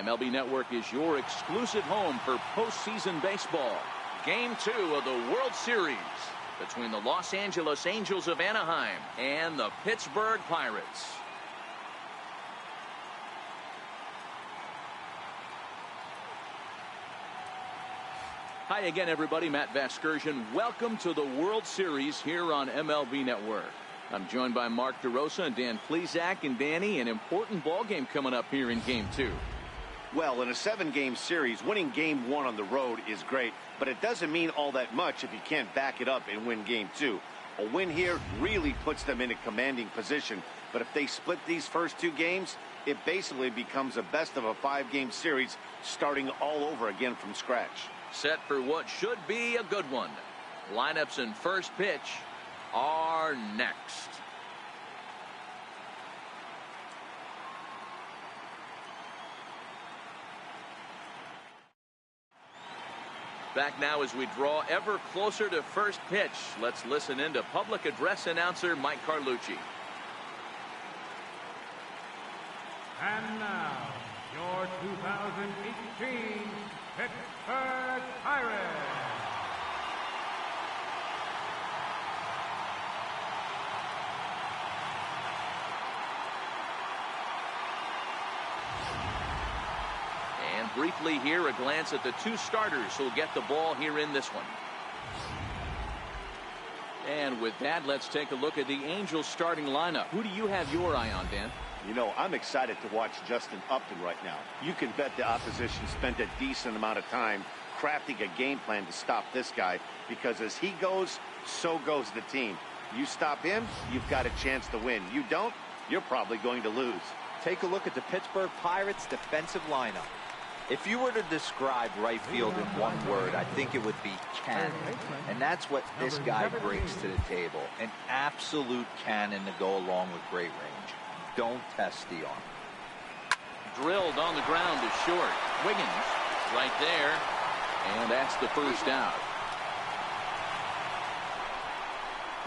MLB Network is your exclusive home for postseason baseball. Game 2 of the World Series between the Los Angeles Angels of Anaheim and the Pittsburgh Pirates. Hi again, everybody. Matt Vasgersian. Welcome to the World Series here on MLB Network. I'm joined by Mark DeRosa and Dan Plesac. And Danny, an important ball game coming up here in Game 2. Well, in a 7-game series, winning Game 1 on the road is great, but it doesn't mean all that much if you can't back it up and win Game 2. A win here really puts them in a commanding position, but if they split these first 2 games, it basically becomes a best of a 5-game series starting all over again from scratch. Set for what should be a good one. Lineups and first pitch are next. Back now as we draw ever closer to first pitch. Let's listen in to public address announcer Mike Carlucci. And now, your 2018 Pittsburgh Pirates. And briefly here, a glance at the 2 starters who'll get the ball here in this one. And with that, let's take a look at the Angels starting lineup. Who do you have your eye on, Dan? You know, I'm excited to watch Justin Upton right now. You can bet the opposition spent a decent amount of time crafting a game plan to stop this guy, because as he goes, so goes the team. You stop him, you've got a chance to win. You don't, you're probably going to lose. Take a look at the Pittsburgh Pirates defensive lineup. If you were to describe right field in one word, I think it would be cannon. And that's what this guy brings to the table. An absolute cannon to go along with great range. Don't test the arm. Drilled on the ground to short. Wiggins right there. And that's the first out.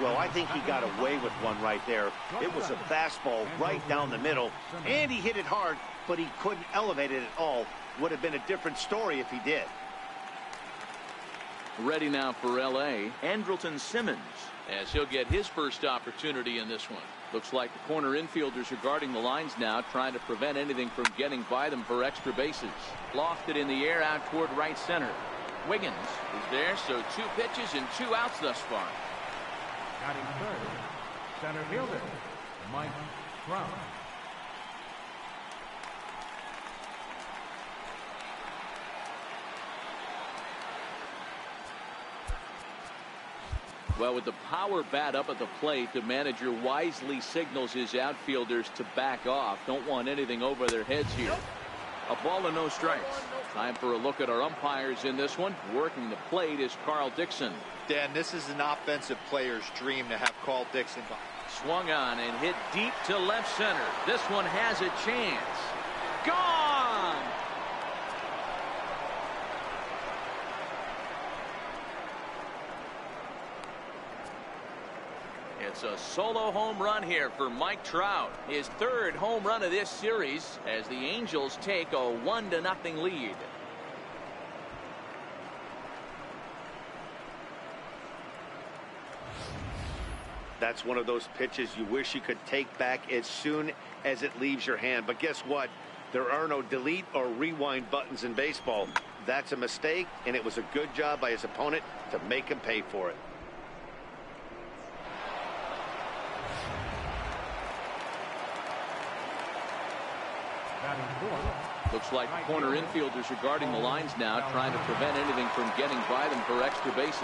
Well, I think he got away with one right there. It was a fastball right down the middle, and he hit it hard, but he couldn't elevate it at all. Would have been a different story if he did. Ready now for L.A., Andrelton Simmons, as he'll get his first opportunity in this one. Looks like the corner infielders are guarding the lines now, trying to prevent anything from getting by them for extra bases. Lofted in the air out toward right center. Wiggins is there, so 2 pitches and 2 outs thus far. Batting third, center fielder, Mike Trout. Well, with the power bat up at the plate, the manager wisely signals his outfielders to back off. Don't want anything over their heads here. A ball and no strikes. Time for a look at our umpires in this one. Working the plate is Carl Dixon. Dan, this is an offensive player's dream to have Carl Dixon. Swung on and hit deep to left center. This one has a chance. Gone! It's a solo home run here for Mike Trout. His 3rd home run of this series as the Angels take a 1-0 lead. That's one of those pitches you wish you could take back as soon as it leaves your hand. But guess what? There are no delete or rewind buttons in baseball. That's a mistake, and it was a good job by his opponent to make him pay for it. Looks like the corner infielders are guarding the lines now, trying to prevent anything from getting by them for extra bases.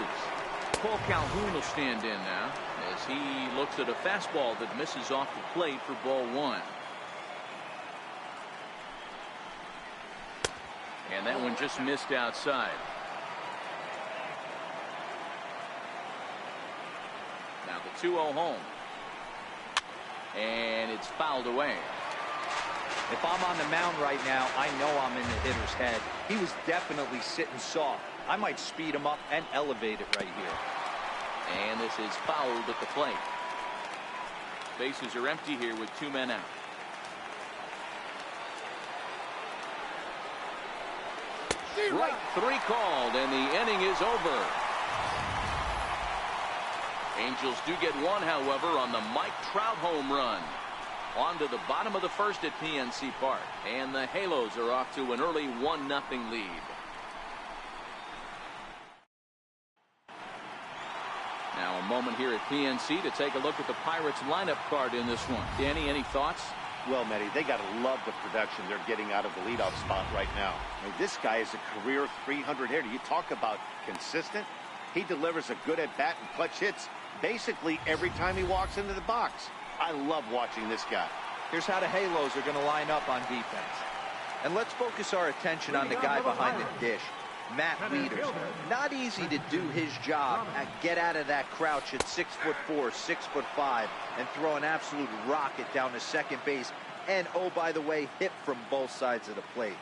Cole Calhoun will stand in now as he looks at a fastball that misses off the plate for ball 1. And that one just missed outside. Now the 2-0 home. And it's fouled away. If I'm on the mound right now, I know I'm in the hitter's head. He was definitely sitting soft. I might speed him up and elevate it right here. And this is fouled at the plate. Bases are empty here with 2 men out. Strike 3 called, and the inning is over. Angels do get one, however, on the Mike Trout home run. On to the bottom of the first at PNC Park, and the Halos are off to an early 1-0 lead. Now a moment here at PNC to take a look at the Pirates lineup card in this one. Danny, any thoughts? Well, Matty, they got to love the production they're getting out of the leadoff spot right now. I mean, this guy is a career 300 hitter. You talk about consistent. He delivers a good at-bat and clutch hits basically every time he walks into the box. I love watching this guy. Here's how the Halos are going to line up on defense. And let's focus our attention on the guy behind the dish, Matt Wieters. Not easy to do his job and get out of that crouch at 6'4", 6'5", and throw an absolute rocket down to second base. And, oh, by the way, hit from both sides of the plate.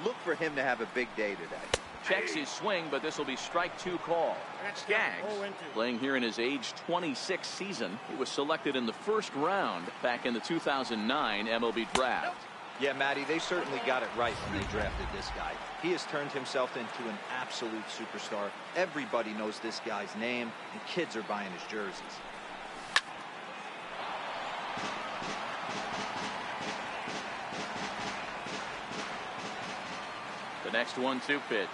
Look for him to have a big day today. Checks his swing, but this will be strike 2 call. Skaggs, playing here in his age 26 season. He was selected in the first round back in the 2009 MLB draft. Yeah, Matty, they certainly got it right when they drafted this guy. He has turned himself into an absolute superstar. Everybody knows this guy's name, and kids are buying his jerseys. The next 1-2 pitch.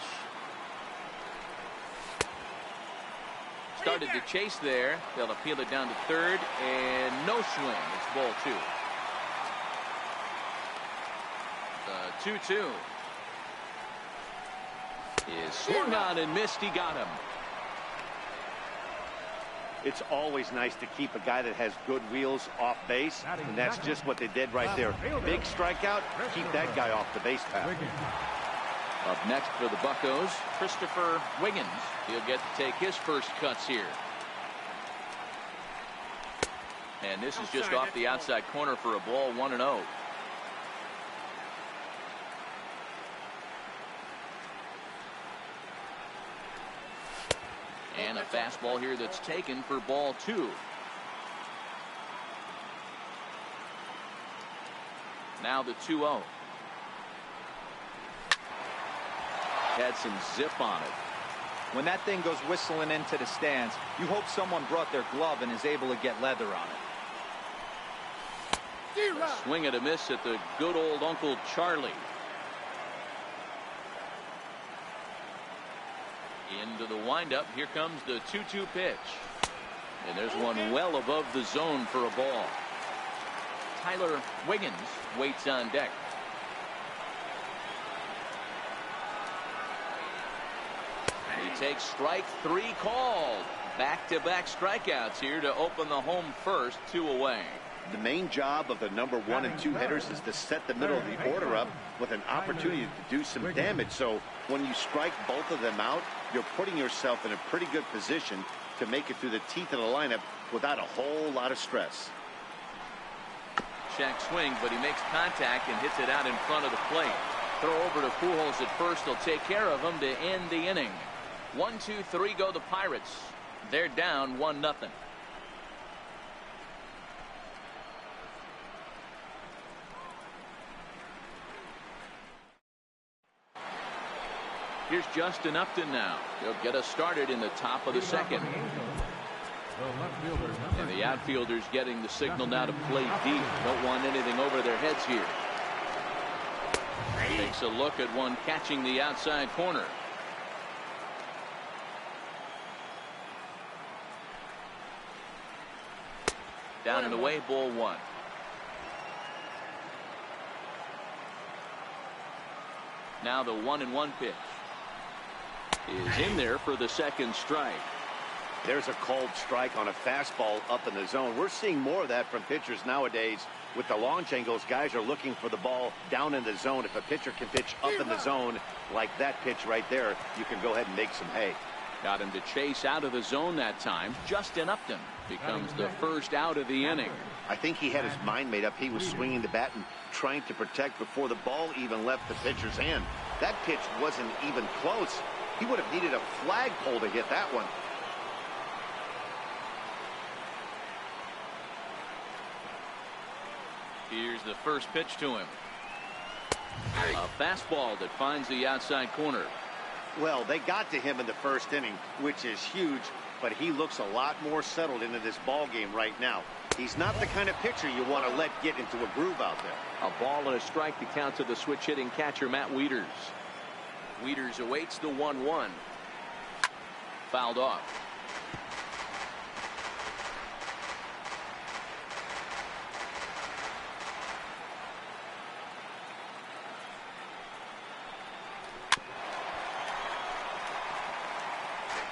Started to chase there. They'll appeal it down to third, and no swing. It's ball 2. The 2-2 is swung on and missed. He got him. It's always nice to keep a guy that has good wheels off base, and that's just what they did right there. Big strikeout, keep that guy off the base path. Up next for the Buccos, Christopher Wiggins. He'll get to take his first cuts here. And this is just off the outside corner for a ball, 1-0. And a fastball here that's taken for ball 2. Now the 2-0. Had some zip on it. When that thing goes whistling into the stands, you hope someone brought their glove and is able to get leather on it. A swing and a miss at the good old Uncle Charlie. Into the windup. Here comes the 2-2 pitch. And there's one well above the zone for a ball. Tyler Wiggins waits on deck. He takes strike 3 called. Back-to-back strikeouts here to open the home first, 2 away. The main job of the number 1 and 2 hitters is to set the middle of the order up with an opportunity to do some damage. So when you strike both of them out, you're putting yourself in a pretty good position to make it through the teeth of the lineup without a whole lot of stress. Check swing, but he makes contact and hits it out in front of the plate. Throw over to Pujols at first. They'll take care of him to end the inning. 1-2-3 go the Pirates. They're down 1-0. Here's Justin Upton now. He'll get us started in the top of the second. And the outfielders getting the signal now to play deep. Don't want anything over their heads here. Takes a look at one catching the outside corner. Down and away, ball 1. Now the 1-1 pitch is in there for the second strike. There's a called strike on a fastball up in the zone. We're seeing more of that from pitchers nowadays. With the launch angles, guys are looking for the ball down in the zone. If a pitcher can pitch up in the zone like that pitch right there, you can go ahead and make some hay. Got him to chase out of the zone that time. Justin Upton becomes the first out of the inning. I think he had his mind made up. He was swinging the bat and trying to protect before the ball even left the pitcher's hand. That pitch wasn't even close. He would have needed a flagpole to hit that one. Here's the first pitch to him. A fastball that finds the outside corner. Well, they got to him in the first inning, which is huge, but he looks a lot more settled into this ball game right now. He's not the kind of pitcher you want to let get into a groove out there. A ball and a strike to count to the switch hitting catcher Matt Wieters. Wieters awaits the 1-1. Fouled off.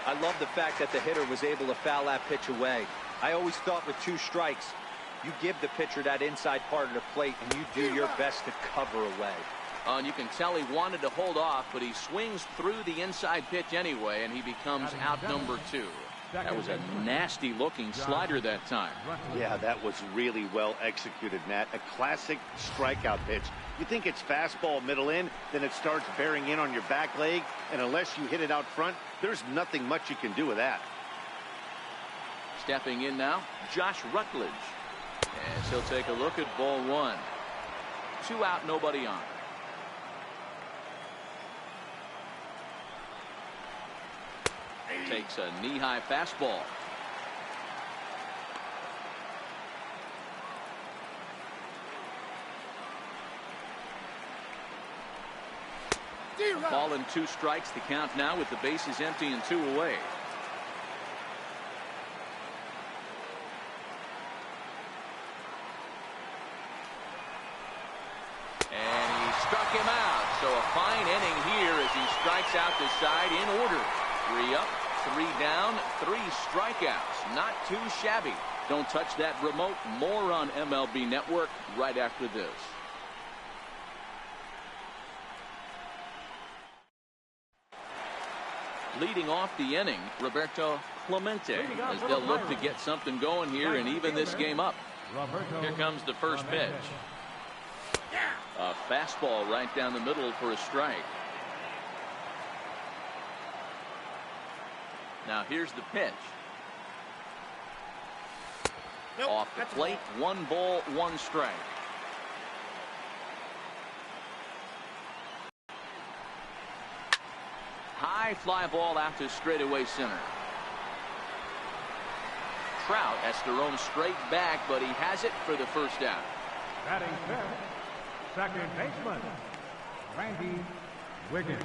I love the fact that the hitter was able to foul that pitch away. I always thought with 2 strikes, you give the pitcher that inside part of the plate and you do your best to cover away. And you can tell he wanted to hold off, but he swings through the inside pitch anyway, and he becomes out number 2. That was a nasty looking slider that time. Yeah, that was really well executed, Matt. A classic strikeout pitch. You think it's fastball middle in, then it starts bearing in on your back leg, and unless you hit it out front, there's nothing much you can do with that. Stepping in now, Josh Rutledge. As he'll take a look at ball 1. 2 out, nobody on. Takes a knee-high fastball. Ball and 2 strikes to count now with the bases empty and 2 away. And he struck him out. So a fine inning here as he strikes out the side in order. 3 up, 3 down, 3 strikeouts. Not too shabby. Don't touch that remote. More on MLB Network right after this. Leading off the inning, Roberto Clemente, as they'll look to get something going here and even this game up. Here comes the first pitch. A fastball right down the middle for a strike. Now here's the pitch. Off the plate, 1 ball, 1 strike. High fly ball out to straightaway center. Trout has to roam straight back, but he has it for the first out. Batting fifth, second baseman, Randy Wiggins.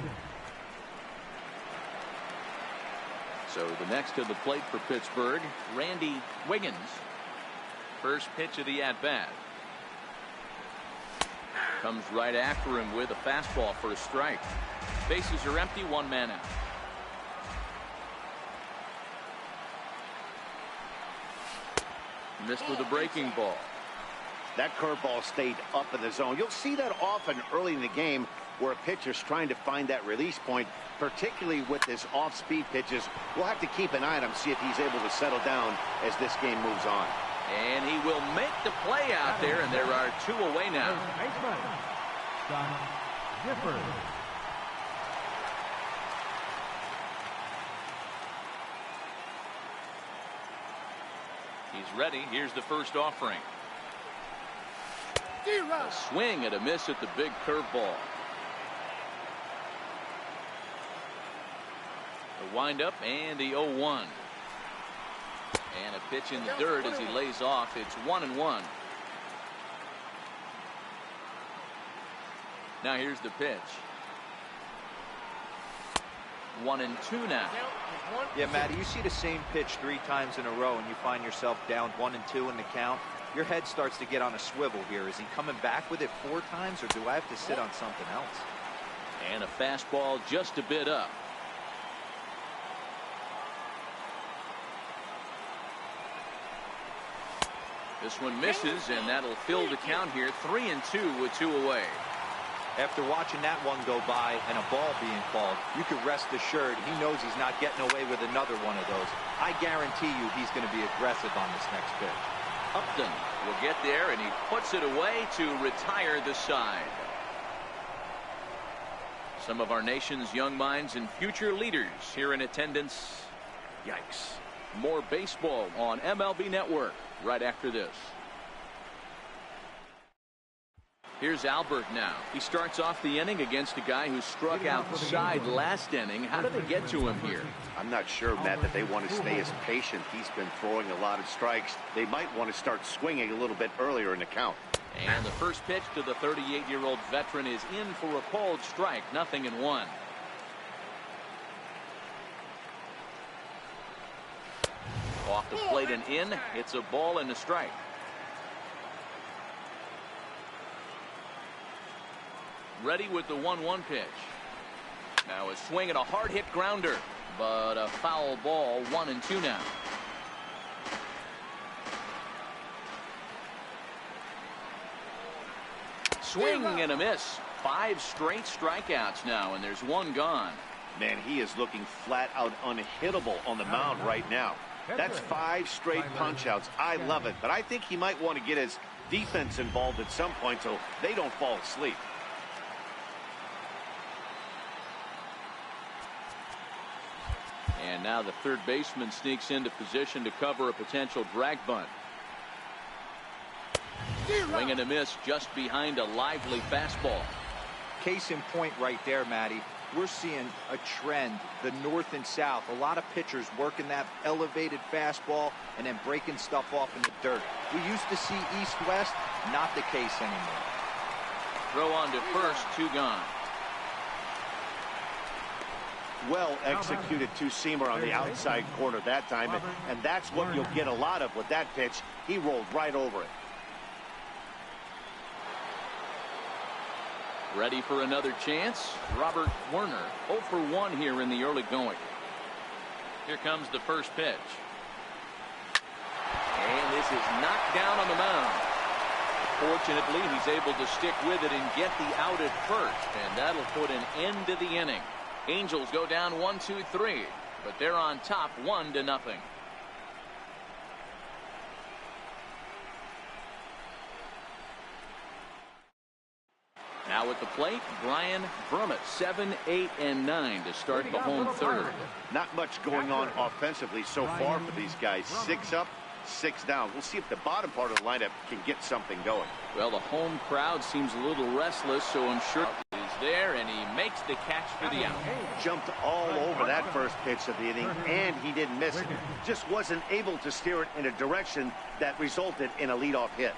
So the next to the plate for Pittsburgh, Randy Wiggins. First pitch of the at-bat. Comes right after him with a fastball for a strike. Bases are empty, 1 man out. Missed with a breaking ball. That curveball stayed up in the zone. You'll see that often early in the game where a pitcher's trying to find that release point, particularly with his off-speed pitches. We'll have to keep an eye on him, see if he's able to settle down as this game moves on. And he will make the play out there, and there are 2 away now. He's ready. Here's the first offering. A swing and a miss at the big curveball. The windup and the 0-1. And a pitch in the dirt as he lays off. It's 1-1. Now here's the pitch. 1-2 now. Yeah, Matty, you see the same pitch 3 times in a row and you find yourself down 1-2 in the count. Your head starts to get on a swivel here. Is he coming back with it 4 times, or do I have to sit on something else? And a fastball just a bit up. This one misses, and that'll fill the count here. 3-2 with 2 away. After watching that one go by and a ball being called, you can rest assured he knows he's not getting away with another one of those. I guarantee you he's going to be aggressive on this next pitch. Upton will get there, and he puts it away to retire the side. Some of our nation's young minds and future leaders here in attendance. Yikes. More baseball on MLB Network right after this. Here's Albert now. He starts off the inning against a guy who struck outside last inning. How did they get to him here? I'm not sure, Matt, that they want to stay as patient. He's been throwing a lot of strikes. They might want to start swinging a little bit earlier in the count. And the first pitch to the 38-year-old veteran is in for a called strike. 0-1. Off the plate and in. It's a ball and a strike. Ready with the 1-1 pitch. Now a swing and a hard hit grounder, but a foul ball. 1-2 now. Swing and a miss. 5 straight strikeouts now, and there's 1 gone. Man, he is looking flat out unhittable on the mound right now. That's 5 straight punch outs. I love it, but I think he might want to get his defense involved at some point so they don't fall asleep. And now the third baseman sneaks into position to cover a potential drag bunt. Swing and a miss just behind a lively fastball. Case in point right there, Matty. We're seeing a trend, the north and south. A lot of pitchers working that elevated fastball and then breaking stuff off in the dirt. We used to see east-west, not the case anymore. Throw on to first, 2 gone. Well executed two-seamer on the outside corner that time, and that's what you'll get a lot of with that pitch. He rolled right over it. Ready for another chance. Robert Werner 0 for 1 here in the early going. Here comes the first pitch. And this is knocked down on the mound. Fortunately, he's able to stick with it and get the out at first, and that'll put an end to the inning. Angels go down 1-2-3, but they're on top 1-0. Now at the plate, Brian Brummett, 7, 8, and 9 to start the home third. Not much going on offensively so far for these guys. 6 up, 6 down. We'll see if the bottom part of the lineup can get something going. Well, the home crowd seems a little restless, so I'm sure he's there, and he makes the catch for the out. Jumped all over that first pitch of the inning, and he didn't miss it. Just wasn't able to steer it in a direction that resulted in a leadoff hit.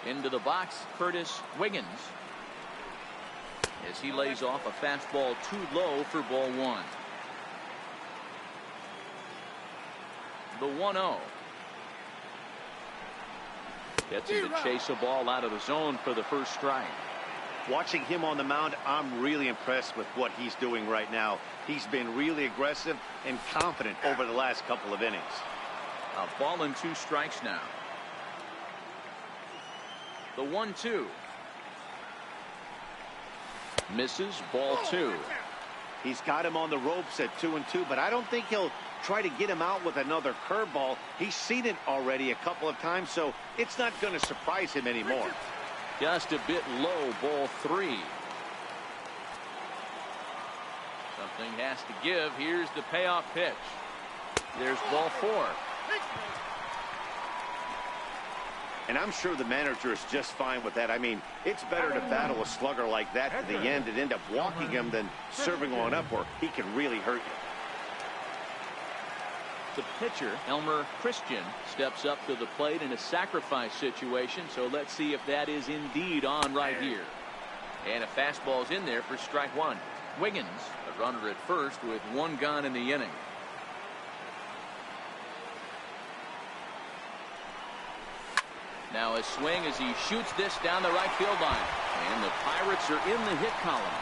Into the box, Curtis Wiggins, as he lays off a fastball too low for ball 1. The 1-0. Gets him to chase a ball out of the zone for the first strike. Watching him on the mound, I'm really impressed with what he's doing right now. He's been really aggressive and confident over the last couple of innings. A ball and 2 strikes now. The 1-2. Misses, ball 2. He's got him on the ropes at 2-2, but I don't think he'll try to get him out with another curveball. He's seen it already a couple of times, so it's not going to surprise him anymore. Just a bit low, ball 3. Something has to give. Here's the payoff pitch. There's ball 4. And I'm sure the manager is just fine with that. I mean, it's better to battle a slugger like that to the end and end up walking him than serving one up where he can really hurt you. The pitcher, Elmer Christian, steps up to the plate in a sacrifice situation, so let's see if that is indeed on right here. And a fastball's in there for strike 1. Wiggins, a runner at first with 1 gone in the inning. Now a swing as he shoots this down the right field line. And the Pirates are in the hit column.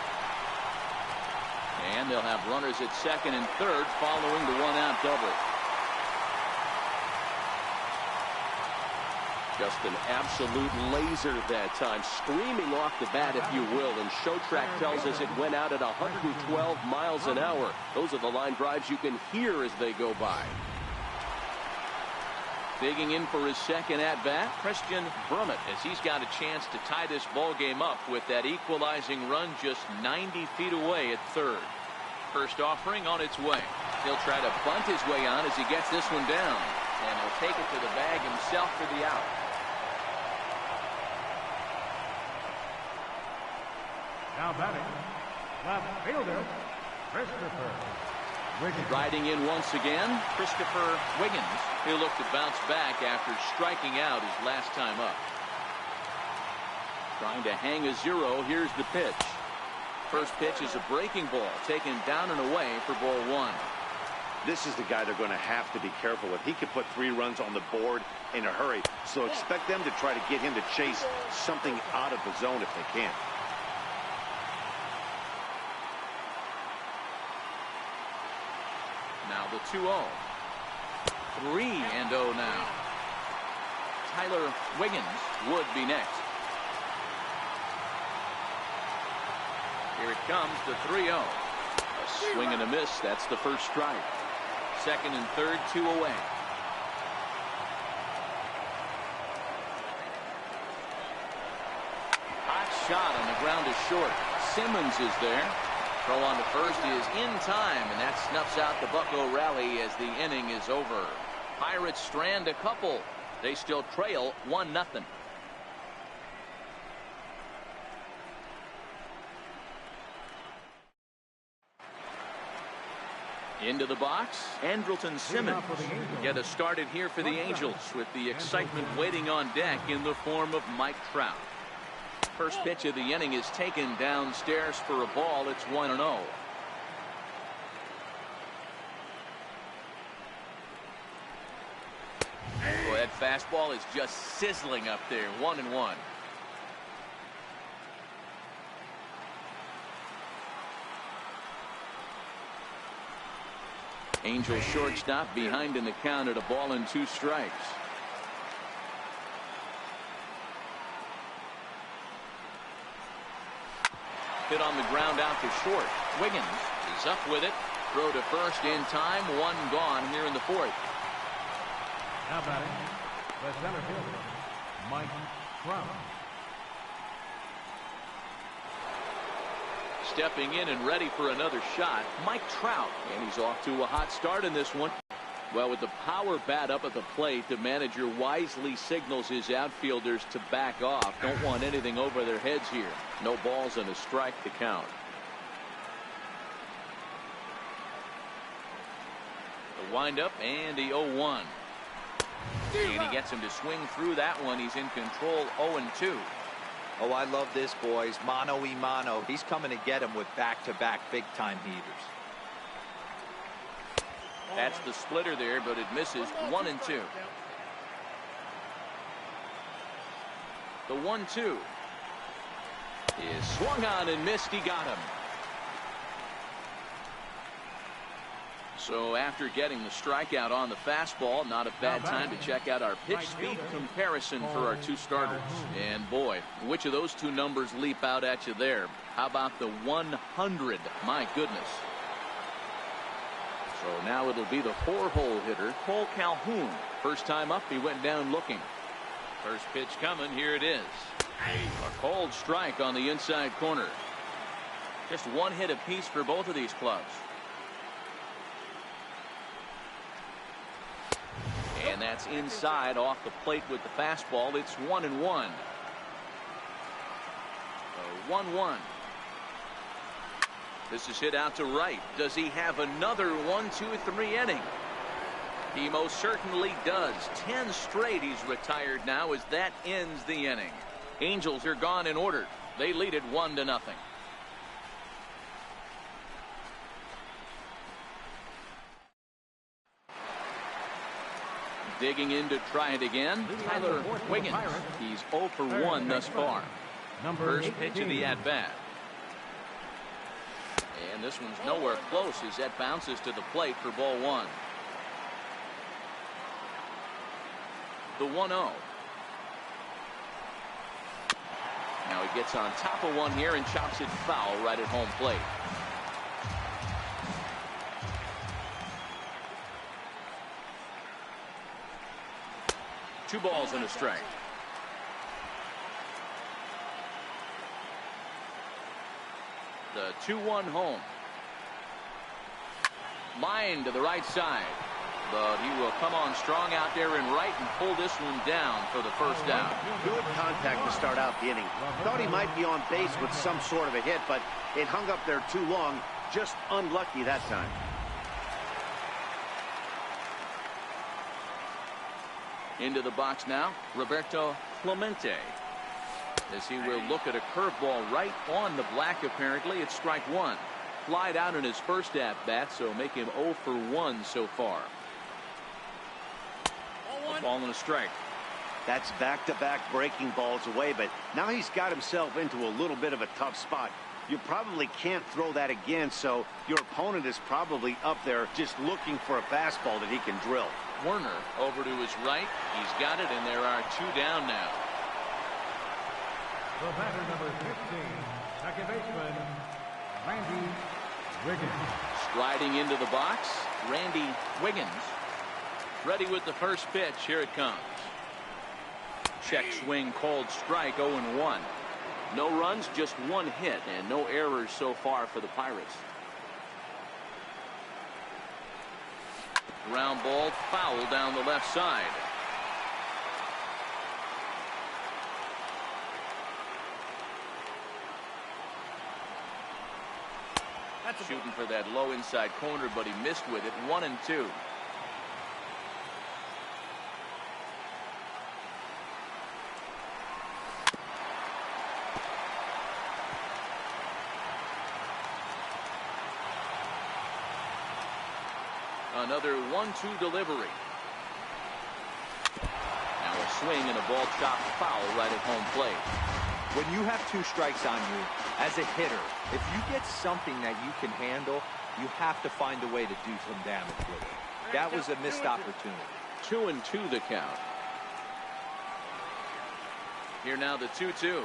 And they'll have runners at second and third following the 1-out double. Just an absolute laser that time, screaming off the bat, if you will. And Showtrack tells us it went out at 112 miles an hour. Those are the line drives you can hear as they go by. Digging in for his second at-bat, Christian Brummett, as he's got a chance to tie this ball game up with that equalizing run just 90 feet away at third. First offering on its way. He'll try to bunt his way on as he gets this one down. And he'll take it to the bag himself for the out. Now batting, left fielder, Christopher Wiggins. Riding in once again, Christopher Wiggins. He'll look to bounce back after striking out his last time up. Trying to hang a 0. Here's the pitch. First pitch is a breaking ball taken down and away for ball 1. This is the guy they're going to have to be careful with. He could put 3 runs on the board in a hurry, so expect them to try to get him to chase something out of the zone if they can. Now the 2-0. 3-0 now. Tyler Wiggins would be next. Here it comes, the 3-0. A swing and a miss. That's the first strike. Second and third, 2 away. Hot shot on the ground is short. Simmons is there. Throw on to first is in time, and that snuffs out the Bucco rally as the inning is over. Pirates strand a couple. They still trail 1-0. Into the box, Andrelton Simmons get us started here for the Angels with the excitement waiting on deck in the form of Mike Trout. First pitch of the inning is taken downstairs for a ball. It's 1-0. Boy, that fastball is just sizzling up there. 1-1. Angels shortstop behind in the count at 1-2 strikes. Hit on the ground out to short. Wiggins is up with it. Throw to first in time. 1 gone here in the 4th. Now batting, the center fielder, Mike Trout. Stepping in and ready for another shot, Mike Trout. And he's off to a hot start in this one. Well, with the power bat up at the plate, the manager wisely signals his outfielders to back off. Don't want anything over their heads here. No balls and a strike to count. The windup and the 0-1. And he gets him to swing through that one. He's in control 0-2. Oh, I love this, boys. Mano-y-mano. He's coming to get him with back-to-back big-time heaters. That's the splitter there, but it misses. 1-2. The 1-2 is swung on and missed. He got him. So after getting the strikeout on the fastball, not a bad time to check out our pitch speed comparison for our 2 starters. And boy, which of those 2 numbers leap out at you there? How about the 100? My goodness. So now it'll be the 4-hole hitter, Cole Calhoun. First time up, he went down looking. First pitch coming. Here it is. A cold strike on the inside corner. Just 1 hit apiece for both of these clubs. And that's inside off the plate with the fastball. It's 1-1. 1-1. This is hit out to right. Does he have another 1-2-3 inning? He most certainly does. 10 straight he's retired now as that ends the inning. Angels are gone in order. They lead it 1-0. Digging in to try it again, Tyler Wiggins. He's 0 for 1 thus far. First pitch of the at-bat. And this one's nowhere close as that bounces to the plate for ball 1. The 1-0. Now he gets on top of one here and chops it foul right at home plate. Two balls and a strike. The 2-1 home. Line to the right side. But he will come on strong out there in right and pull this one down for the first out. Good contact to start out the inning. Thought he might be on base with some sort of a hit, but it hung up there too long. Just unlucky that time. Into the box now, Roberto Clemente. As he will look at a curveball right on the black, apparently. It's strike one. Flied out in his first at-bat, so make him 0 for 1 so far. A ball and a strike. That's back-to-back breaking balls away, but now he's got himself into a little bit of a tough spot. You probably can't throw that again, so your opponent is probably up there just looking for a fastball that he can drill. Werner over to his right. He's got it, and there are 2 down now. The batter, number 15, second baseman, Randy Wiggins. Striding into the box, Randy Wiggins. Ready with the first pitch. Here it comes. Check swing called strike. 0-1. No runs, just 1 hit, and no errors so far for the Pirates. Ground ball foul down the left side. Shooting for that low inside corner, but he missed with it. 1-2. Another 1-2 delivery. Now a swing and a ball chopped foul right at home plate. When you have 2 strikes on you, as a hitter, if you get something that you can handle, you have to find a way to do some damage with it. That was a missed opportunity. 2-2 the count. Here now the 2-2.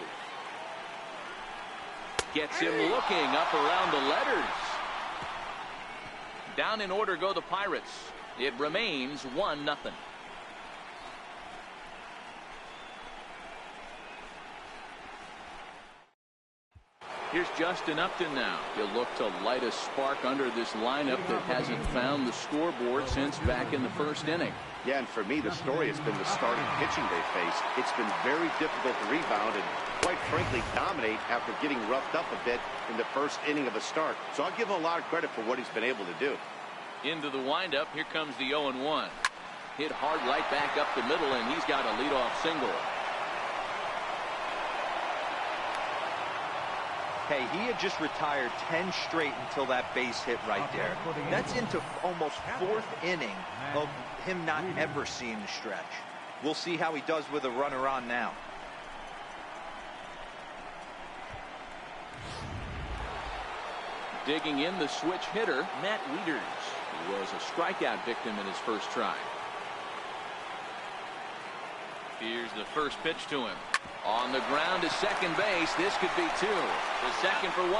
Gets him looking up around the letters. Down in order go the Pirates. It remains 1-0. Here's Justin Upton now. He'll look to light a spark under this lineup that hasn't found the scoreboard since back in the first inning. Yeah, and for me, the story has been the starting pitching they face. It's been very difficult to rebound and, quite frankly, dominate after getting roughed up a bit in the first inning of a start. So I'll give him a lot of credit for what he's been able to do. Into the windup. Here comes the 0-1. Hit hard right back up the middle, and he's got a leadoff single. Hey, he had just retired 10 straight until that base hit right there. That's into almost 4th inning of him not ever seeing the stretch. We'll see how he does with a runner on now. Digging in the switch hitter, Matt Wieters. He was a strikeout victim in his first try. Here's the first pitch to him. On the ground to second base. This could be 2. The second for 1.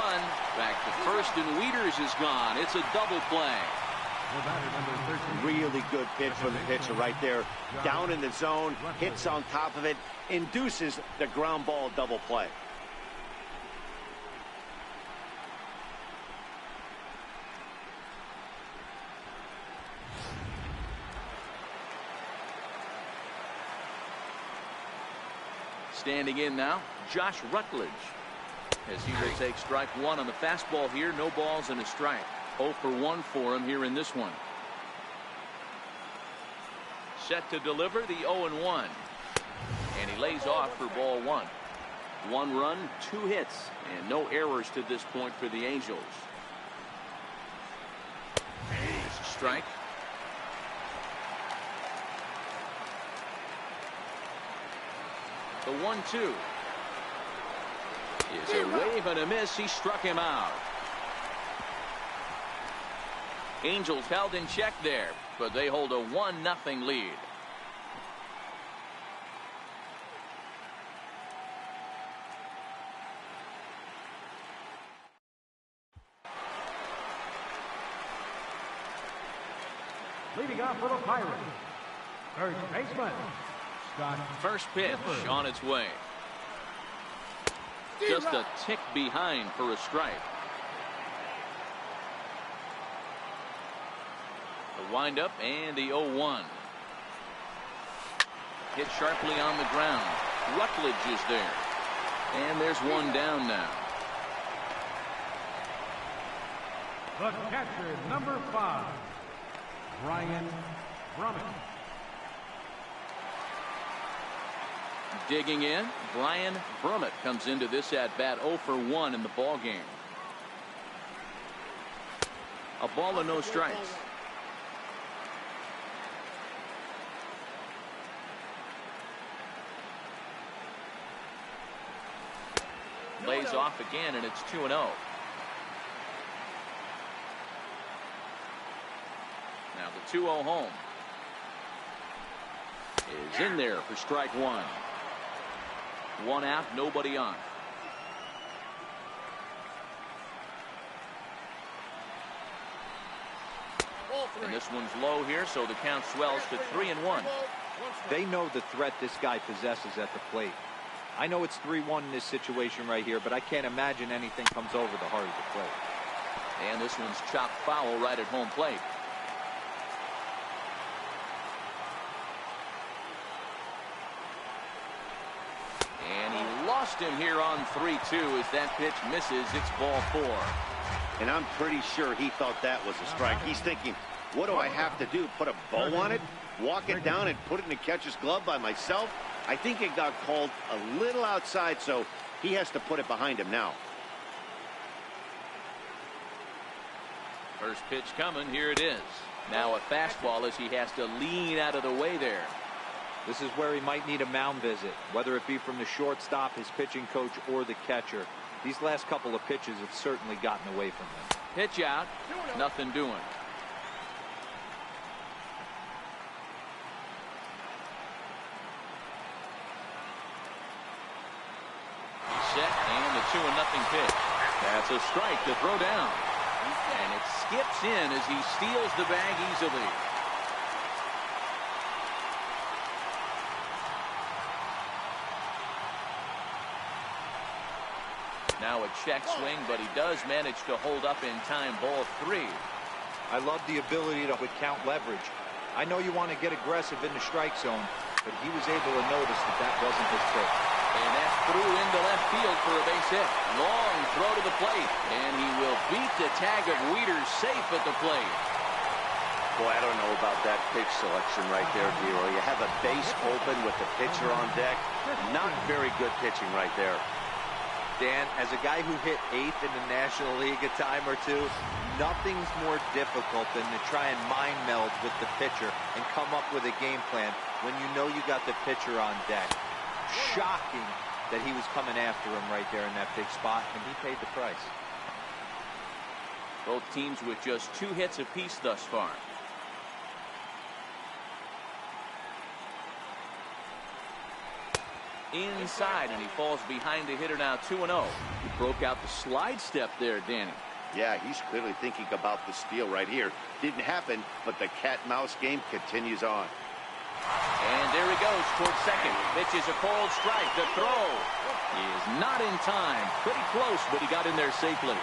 Back to first, and Wieters is gone. It's a double play. Really good pitch from the pitcher right there. Down in the zone, hits on top of it, induces the ground ball double play. Standing in now, Josh Rutledge. As he will take strike 1 on the fastball here. No balls and a strike. 0 for 1 for him here in this one. Set to deliver the 0-1. And he lays off for ball 1. 1 run, 2 hits, and no errors to this point for the Angels. It's a strike. The 1-2 is a wave and a miss. He struck him out. Angels held in check there, but they hold a 1-0 lead. Leading off for the Pirates, first baseman, Scott. First pitch on its way. Just a tick behind for a strike. The windup and the 0-1. Hit sharply on the ground. Rutledge is there. And there's one down now. The catcher, number 5, Brian Brummett. Digging in, Brian Brummett comes into this at bat 0 for 1 in the ball game. A ball and no strikes. Lays off again, and it's 2-0. Now the 2-0 home is in there for strike 1. 1 out, nobody on. And this one's low here, so the count swells to 3-1. They know the threat this guy possesses at the plate. I know it's 3-1 in this situation right here, but I can't imagine anything comes over the heart of the plate. And this one's chopped foul right at home plate. And he lost him here on 3-2 as that pitch misses. It's ball 4. And I'm pretty sure he thought that was a strike. He's thinking, what do I have to do? Put a bow on it? Walk it down and put it in the catcher's glove by myself? I think it got called a little outside, so he has to put it behind him now. First pitch coming. Here it is. Now a fastball as he has to lean out of the way there. This is where he might need a mound visit, whether it be from the shortstop, his pitching coach, or the catcher. These last couple of pitches have certainly gotten away from him. Pitch out. Nothing doing. Set and the 2-0 pitch. That's a strike to throw down. And it skips in as he steals the bag easily. Now a check swing, but he does manage to hold up in time. Ball 3. I love the ability to count leverage. I know you want to get aggressive in the strike zone, but he was able to notice that that wasn't his pitch. And that's through into left field for a base hit. Long throw to the plate, and he will beat the tag of Wieters safe at the plate. Boy, I don't know about that pitch selection right there, Giro. You have a base open with the pitcher on deck. Not very good pitching right there. Dan, as a guy who hit 8th in the National League a time or two, nothing's more difficult than to try and mind meld with the pitcher and come up with a game plan when you know you got the pitcher on deck. Shocking that he was coming after him right there in that big spot, and he paid the price. Both teams with just 2 hits apiece thus far. Inside, and he falls behind the hitter now. 2-0. He broke out the slide step there, Danny. Yeah, he's clearly thinking about the steal right here. Didn't happen, but the cat-mouse game continues on. And there he goes towards second. Pitch is a cold strike. The throw is not in time. Pretty close, but he got in there safely.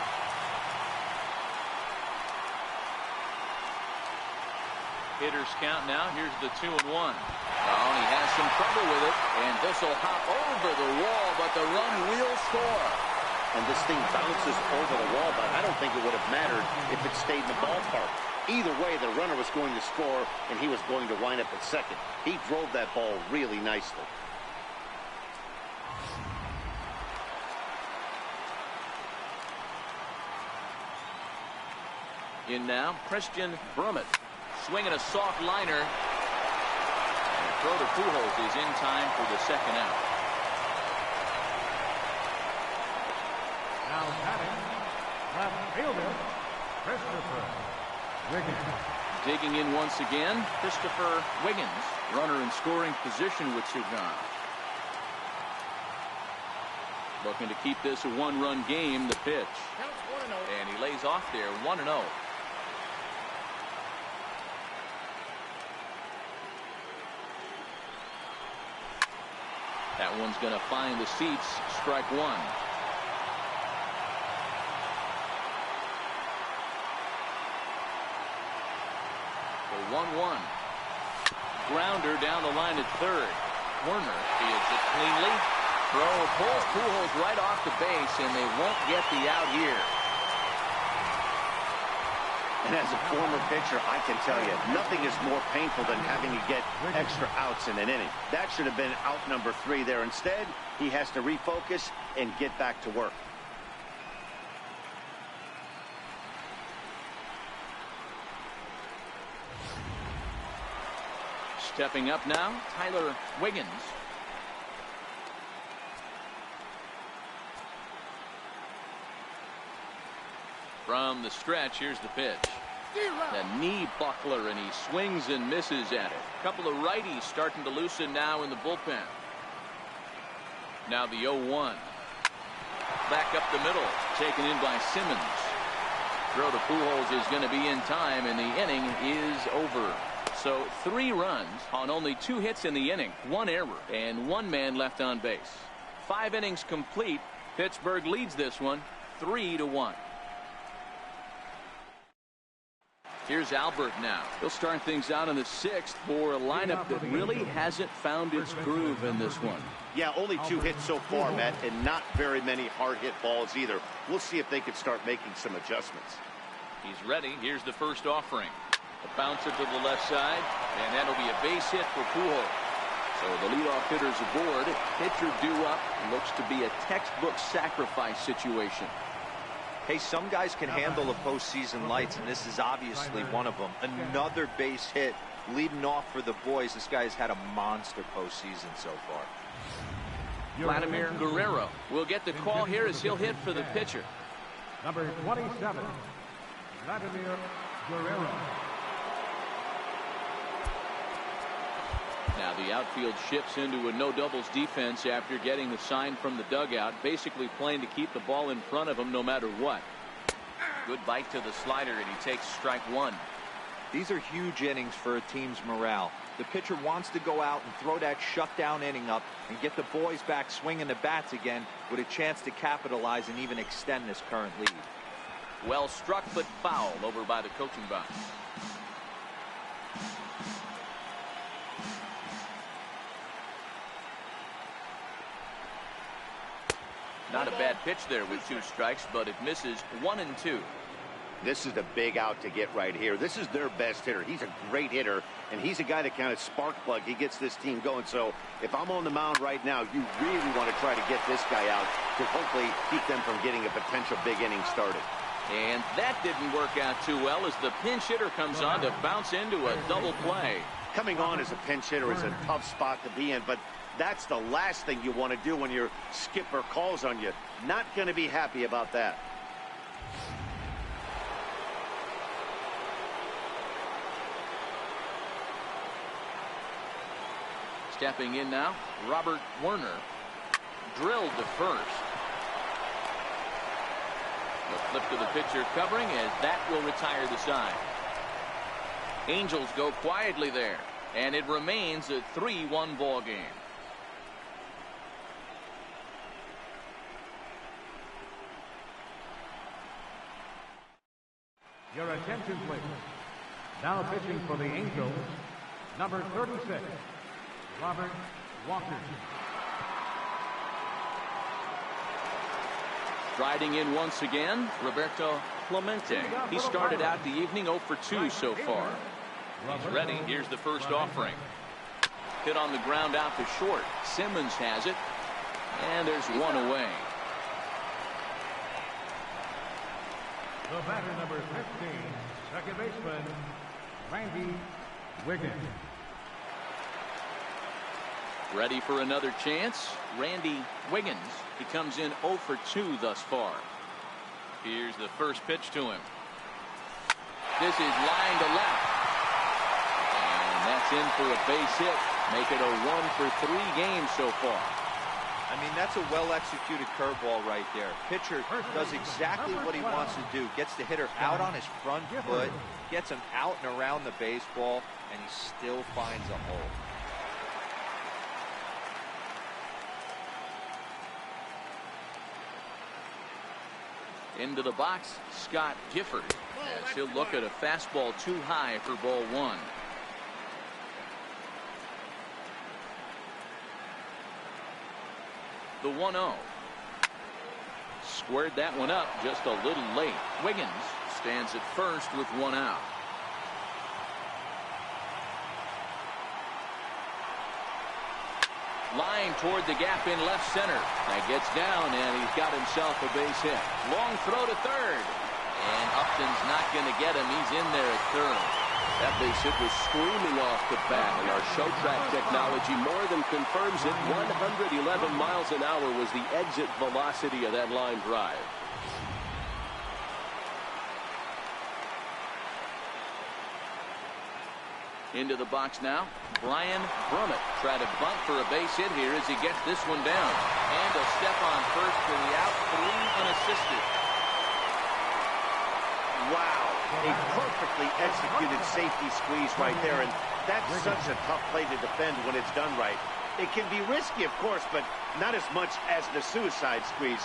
Hitters count now. Here's the 2-1. Oh, he has some trouble with it, and this will hop over the wall, but the run will score. And this thing bounces over the wall, but I don't think it would have mattered if it stayed in the ballpark. Either way, the runner was going to score, and he was going to wind up at second. He drove that ball really nicely. In now, Christian Brummett. Swinging a soft liner. And the throw to Pujols is in time for the second out. Now batting, left fielder, Christopher Wiggins. Digging in once again, Christopher Wiggins. Runner in scoring position with 2 gone. Looking to keep this a 1-run game. The pitch. And he lays off there. 1-0. That one's going to find the seats. Strike 1. The 1-1. Grounder down the line at third. Werner fields it cleanly. Throw pulls Pujols right off the base, and they won't get the out here. And as a former pitcher, I can tell you, nothing is more painful than having to get extra outs in an inning. That should have been out number 3 there. Instead, he has to refocus and get back to work. Stepping up now, Tyler Wiggins. From the stretch, here's the pitch. The knee buckler, and he swings and misses at it. A couple of righties starting to loosen now in the bullpen. Now the 0-1. Back up the middle, taken in by Simmons. Throw to Pujols is going to be in time, and the inning is over. So 3 runs on only 2 hits in the inning, 1 error, and 1 man left on base. 5 innings complete. Pittsburgh leads this one 3-1. Here's Albert now. He'll start things out in the 6th for a lineup that really hasn't found its groove in this one. Yeah, only 2 hits so far, Matt, and not very many hard hit balls either. We'll see if they can start making some adjustments. He's ready. Here's the first offering. A bouncer to the left side, and that'll be a base hit for Pujols. So the leadoff hitter's aboard. Pitcher due up. Looks to be a textbook sacrifice situation. Hey, some guys can handle the postseason lights, and this is obviously one of them. Another base hit leading off for the boys. This guy's had a monster postseason so far. Vladimir Guerrero will get the call here as he'll hit for the pitcher. Number 27, Vladimir Guerrero. Now the outfield shifts into a no doubles defense after getting the sign from the dugout, basically playing to keep the ball in front of him no matter what. Good bite to the slider, and he takes strike 1. These are huge innings for a team's morale. The pitcher wants to go out and throw that shutdown inning up and get the boys back swinging the bats again with a chance to capitalize and even extend this current lead. Well struck but foul over by the coaching box. Not a bad pitch there with 2 strikes, but it misses 1 and 2. This is the big out to get right here. This is their best hitter. He's a great hitter, and he's a guy that kind of spark plug. He gets this team going. So if I'm on the mound right now, you really want to try to get this guy out to hopefully keep them from getting a potential big inning started. And that didn't work out too well as the pinch hitter comes on to bounce into a double play. Coming on as a pinch hitter is a tough spot to be in, but that's the last thing you want to do when your skipper calls on you. Not going to be happy about that. Stepping in now, Robert Werner. Drilled to first. The flip to the pitcher covering as that will retire the side. Angels go quietly there, and it remains a 3-1 ball game. Your attention, please. Now pitching for the Angels, number 36, Robert Walker. Striding in once again, Roberto Clemente. He started out the evening 0 for 2 so far. He's ready. Here's the first offering. Hit on the ground out to short. Simmons has it, and there's 1 away. The batter, number 15, second baseman, Randy Wiggins. Ready for another chance. Randy Wiggins. He comes in 0 for 2 thus far. Here's the first pitch to him. This is line to left. And that's in for a base hit. Make it a 1 for 3 game so far. I mean, that's a well-executed curveball right there. Pitcher does exactly what he wants to do. Gets the hitter out on his front foot, gets him out and around the baseball, and he still finds a hole. Into the box, Scott Gifford. as he'll look at a fastball too high for ball one. The 1-0. Squared that one up just a little late. Wiggins stands at first with one out. Line toward the gap in left center. That gets down, and he's got himself a base hit. Long throw to third. And Upton's not going to get him. He's in there at third. That base hit was screaming off the bat, and our show track technology more than confirms it. 111 miles an hour was the exit velocity of that line drive. Into the box now. Brian Brummett try to bunt for a base hit here as he gets this one down. And a step on first for the out. 3 unassisted. Wow, a perfectly executed safety squeeze right there, and that's such a tough play to defend when it's done right. It can be risky, of course, but not as much as the suicide squeeze.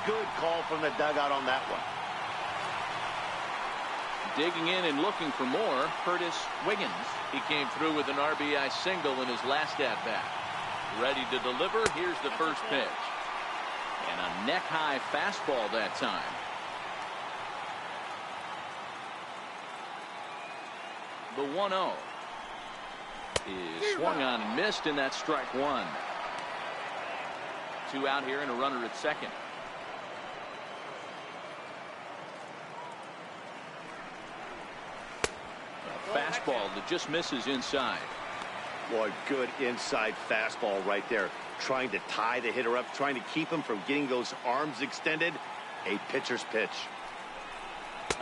Good call from the dugout on that one. Digging in and looking for more, Curtis Wiggins. He came through with an RBI single in his last at-bat. Ready to deliver. Here's the first pitch. And a neck-high fastball that time. The 1-0 is swung on and missed, and that's strike one. 2 out here and a runner at second. A fastball that just misses inside. Boy, good inside fastball right there. Trying to tie the hitter up, trying to keep him from getting those arms extended. A pitcher's pitch.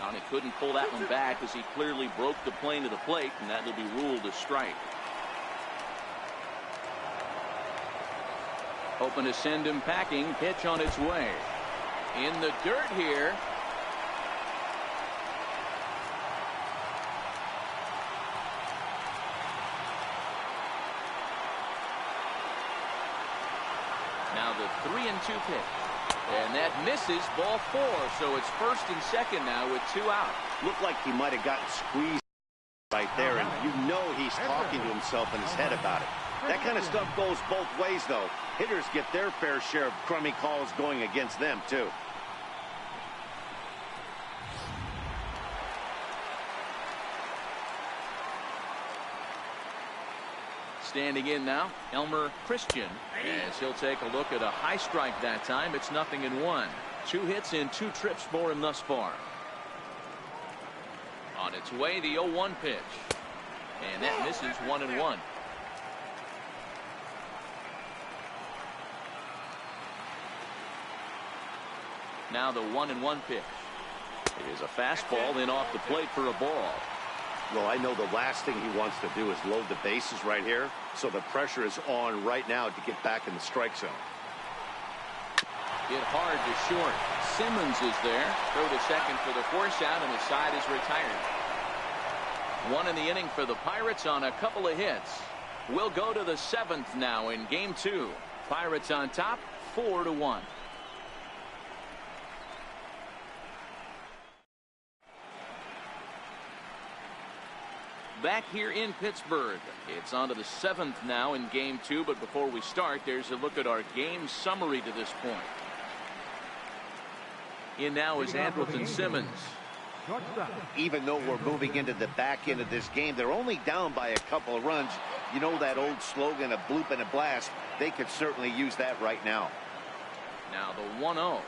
And he couldn't pull that one back as he clearly broke the plane of the plate, and that will be ruled a strike. Hoping to send him packing. Pitch on its way. In the dirt here. Now the 3-2 pitch. And that misses, ball 4. So it's first and second now with 2 out. Looked like he might have gotten squeezed right there, and you know he's talking to himself in his head about it. That kind of stuff goes both ways, though. Hitters get their fair share of crummy calls going against them, too. Standing in now, Elmer Christian, as he'll take a look at a high strike that time. It's 0-1. 2 hits in 2 trips for him thus far. On its way, the 0-1 pitch. And that misses 1-1. Now the 1-1 pitch. It is a fastball in off the plate for a ball. Well, I know the last thing he wants to do is load the bases right here, so the pressure is on right now to get back in the strike zone. Hit hard to short. Simmons is there. Throw to second for the force out, and the side is retired. 1 in the inning for the Pirates on a couple of hits. We'll go to the 7th now in game 2. Pirates on top, 4-1. Back here in Pittsburgh. It's on to the 7th now in game 2, but before we start, there's a look at our game summary to this point. In now is Andrelton Simmons. Even though we're moving into the back end of this game, they're only down by a couple of runs. You know that old slogan, a bloop and a blast. They could certainly use that right now. Now the 1-0.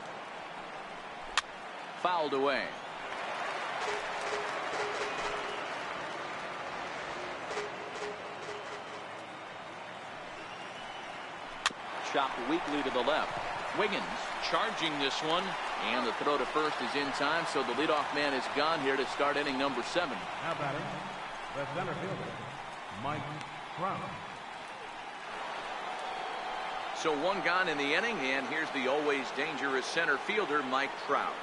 Fouled away. Chopped weakly to the left. Wiggins charging this one, and the throw to first is in time, so the leadoff man is gone here to start inning number 7. Now batting, the center fielder, Mike Trout. So 1 gone in the inning, and here's the always dangerous center fielder, Mike Trout.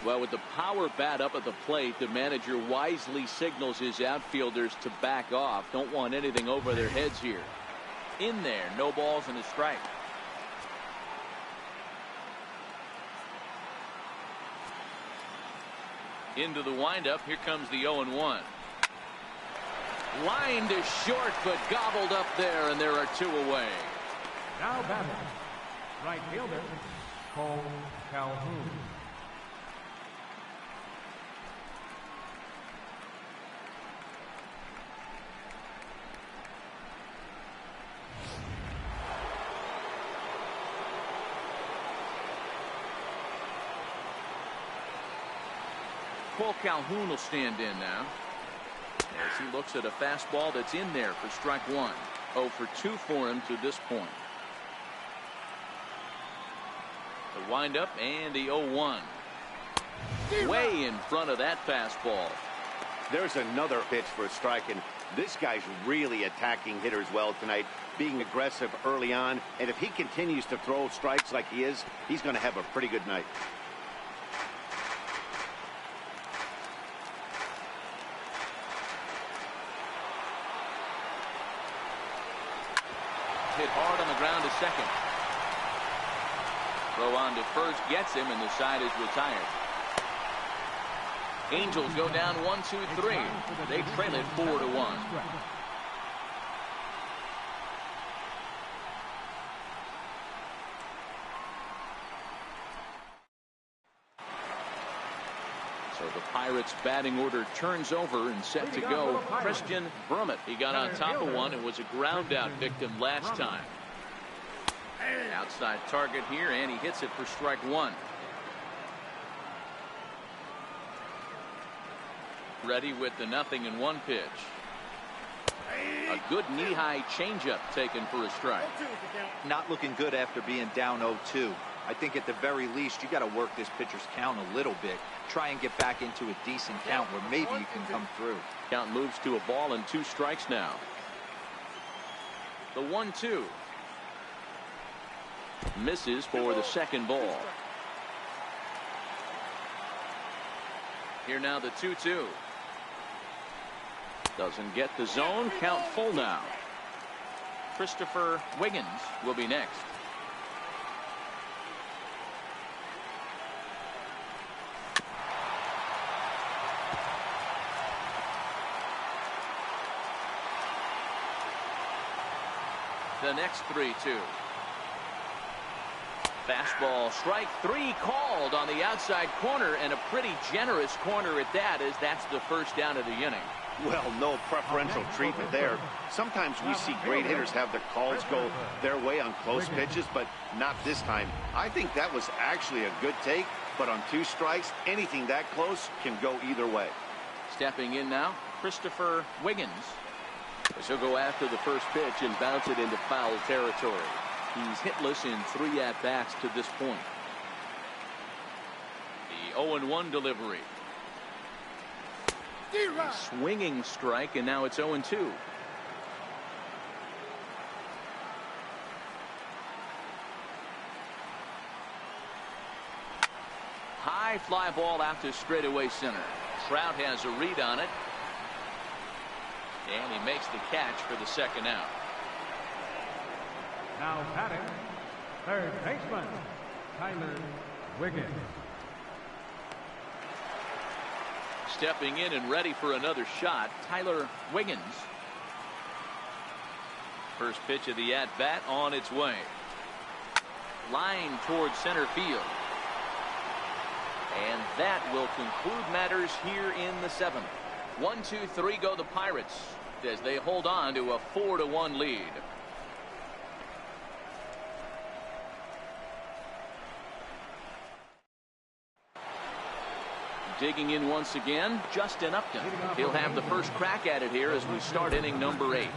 Well, with the power bat up at the plate, the manager wisely signals his outfielders to back off. Don't want anything over their heads here. In there, no balls and a strike. Into the windup. Here comes the 0-1. Line to short, but gobbled up there, and there are 2 away. Now batting, right fielder, Cole Calhoun. Cole Calhoun will stand in now as he looks at a fastball that's in there for strike 1. 0 for 2 for him to this point. The windup and the 0-1. Way in front of that fastball. There's another pitch for a strike, and this guy's really attacking hitters well tonight, being aggressive early on, and if he continues to throw strikes like he is, he's going to have a pretty good night. Hit hard on the ground to second. Throw on to first gets him, and the side is retired. Angels go down 1-2-3. They trail it 4-1. So the Pirates batting order turns over and set to go. Christian Brummett. He got on top of one and was a ground out victim last time. Outside target here, and he hits it for strike 1. Ready with the 0-1 pitch. A good knee-high changeup taken for a strike. Not looking good after being down 0-2. I think at the very least you got to work this pitcher's count a little bit. Try and get back into a decent count where maybe you can come through. Count moves to a ball and 2 strikes now. The 1-2. Misses for the second ball. Here now the 2-2. Doesn't get the zone. Count full now. Christopher Wiggins will be next. The next 3-2. Fastball, strike 3 called on the outside corner, and a pretty generous corner at that, as that's the first down of the inning. Well, no preferential treatment there. Sometimes we see great hitters have the calls go their way on close pitches, but not this time. I think that was actually a good take, but on 2 strikes, anything that close can go either way. Stepping in now, Christopher Wiggins. As he'll go after the first pitch and bounce it into foul territory. He's hitless in 3 at-bats to this point. The 0-1 delivery. A swinging strike, and now it's 0-2. High fly ball out to straightaway center. Trout has a read on it. And he makes the catch for the second out. Now batting, third baseman, Tyler Wiggins. Stepping in and ready for another shot, Tyler Wiggins. First pitch of the at-bat on its way. Line towards center field. And that will conclude matters here in the 7th. 1-2-3 go the Pirates as they hold on to a 4-1 lead. Digging in once again, Justin Upton. He'll have the first crack at it here as we start inning number 8.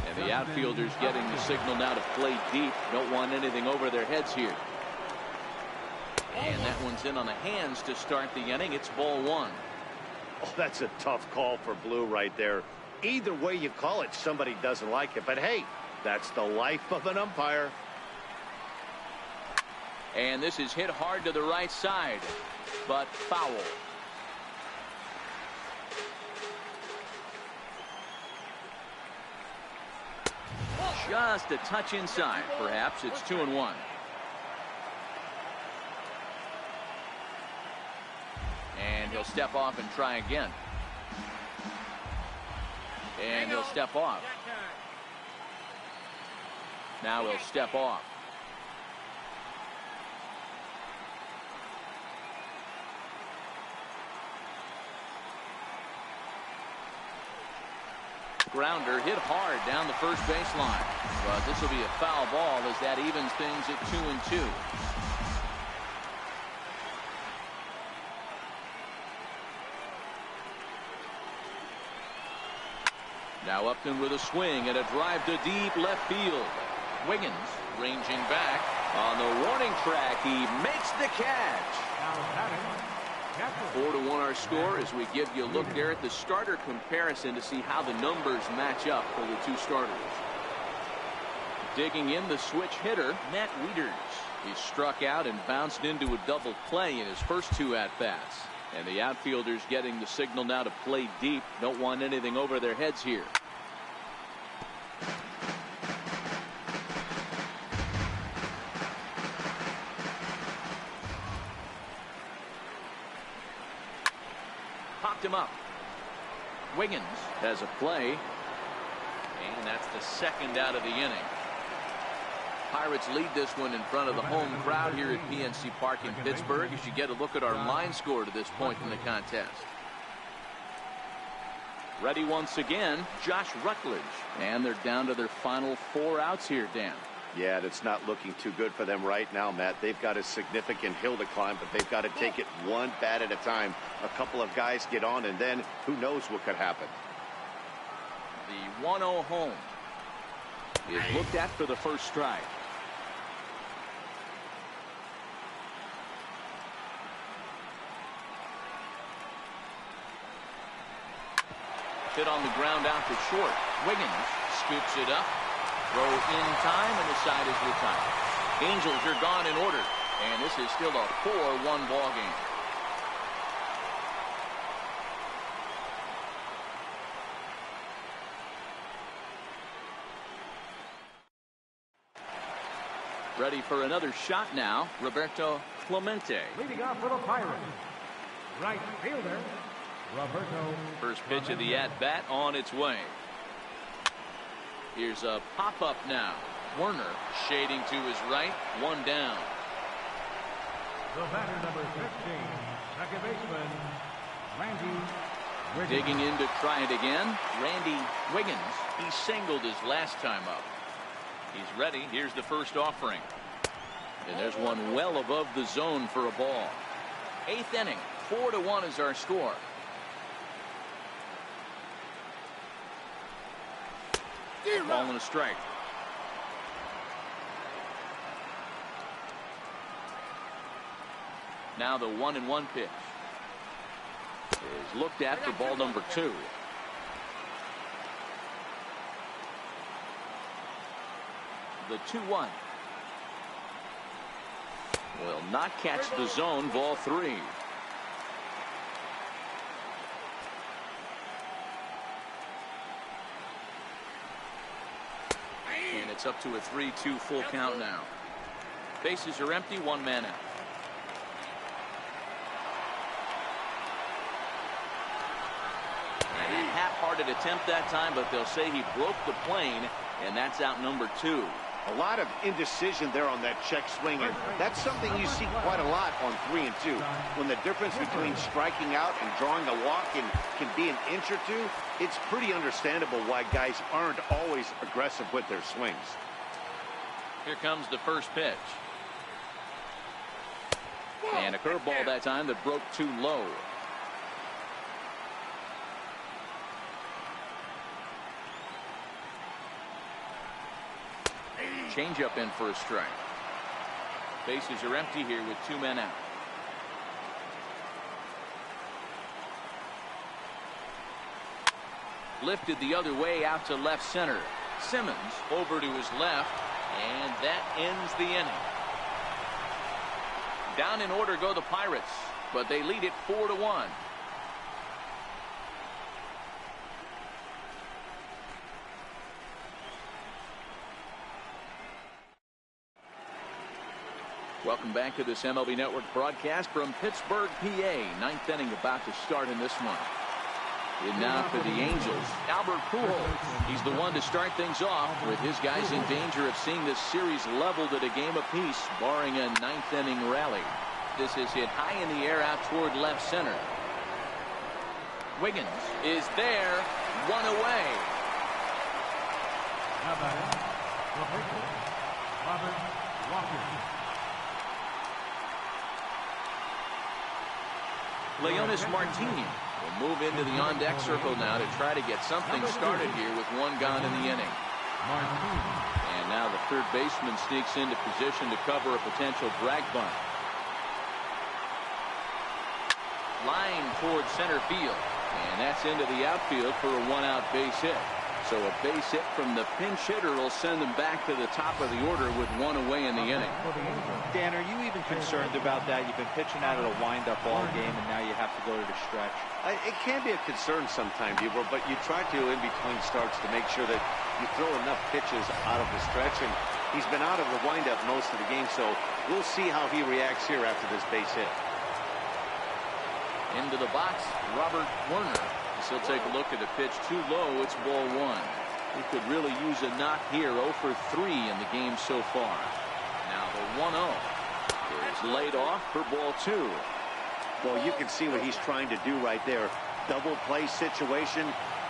And the outfielders getting the signal now to play deep. Don't want anything over their heads here. And that one's in on the hands to start the inning. It's ball 1. Oh, that's a tough call for Blue right there. Either way you call it, somebody doesn't like it. But hey, that's the life of an umpire. And this is hit hard to the right side, but foul. Just a touch inside. Perhaps it's 2-1. And he'll step off and try again. And he'll step off. Now he'll step off. Grounder hit hard down the first baseline. But this will be a foul ball as that evens things at 2-2. Now Upton with a swing and a drive to deep left field. Wiggins ranging back on the warning track. He makes the catch. 4-1 our score as we give you a look there at the starter comparison to see how the numbers match up for the two starters. Digging in the switch hitter, Matt Wieters. He struck out and bounced into a double play in his first two at-bats. And the outfielders getting the signal now to play deep. Don't want anything over their heads here. Popped him up. Wiggins has a play. And that's the second out of the inning. Pirates lead this one in front of the home crowd here at PNC Park in Pittsburgh as you get a look at our line score to this point in the contest. Ready once again, Josh Rutledge. And they're down to their final 4 outs here, Dan. Yeah, that's not looking too good for them right now, Matt. They've got a significant hill to climb, but they've got to take it one bat at a time. A couple of guys get on, and then who knows what could happen. The 1-0 home is looked at for the first strike. Hit on the ground out to short. Wiggins scoops it up. Throw in time, and the side is retired. Angels are gone in order, and this is still a 4-1 ball game. Ready for another shot now, Roberto Clemente. Leading off for the Pirates, right fielder, Roberto. First pitch of the at-bat on its way. Here's a pop-up now. Werner shading to his right, one down. The batter, number 15, second baseman, Randy Wiggins. Digging in to try it again, Randy Wiggins. He singled his last time up. He's ready. Here's the first offering. And there's one well above the zone for a ball. 8th inning, 4-1 is our score. Ball and a strike. Now the 1-1 pitch is looked at for ball number 2. The 2-1 will not catch the zone. Ball 3. And it's up to a 3-2 full count now. Bases are empty, 1 man out. And a half-hearted attempt that time, but they'll say he broke the plane, and that's out number 2. A lot of indecision there on that check swing, and that's something you see quite a lot on 3 and 2. When the difference between striking out and drawing a walk can be an inch or two, it's pretty understandable why guys aren't always aggressive with their swings. Here comes the first pitch. And a curveball that time that broke too low. Changeup in for a strike. Bases are empty here with 2 men out. Lifted the other way out to left center. Simmons over to his left, and that ends the inning. Down in order go the Pirates, but they lead it 4-1. Welcome back to this MLB Network broadcast from Pittsburgh, PA. Ninth inning about to start in this one. And now for the Angels, Albert Pujols. He's the one to start things off, with his guys in danger of seeing this series leveled at a game apiece, barring a ninth inning rally. This is hit high in the air out toward left center. Wiggins is there, one away. Now batting, the pitcher, Robert Walker. Leonis Martinez will move into the on-deck circle now to try to get something started here with one gone in the inning. And now the third baseman sneaks into position to cover a potential drag bunt. Line towards center field, and that's into the outfield for a one-out base hit. So a base hit from the pinch hitter will send them back to the top of the order with one away in the inning. Dan, are you even concerned about that? You've been pitching out of a wind-up ball game, and now you have to go to the stretch. It can be a concern sometimes, Bieber, but you try to, in between starts, to make sure that you throw enough pitches out of the stretch. And he's been out of the wind-up most of the game, so we'll see how he reacts here after this base hit. Into the box, Robert Werner. He'll take a look at the pitch too low. It's ball one. He could really use a knock here. 0 for 3 in the game so far. Now the 1-0 is laid off for ball 2. Well, you can see what he's trying to do right there. Double play situation.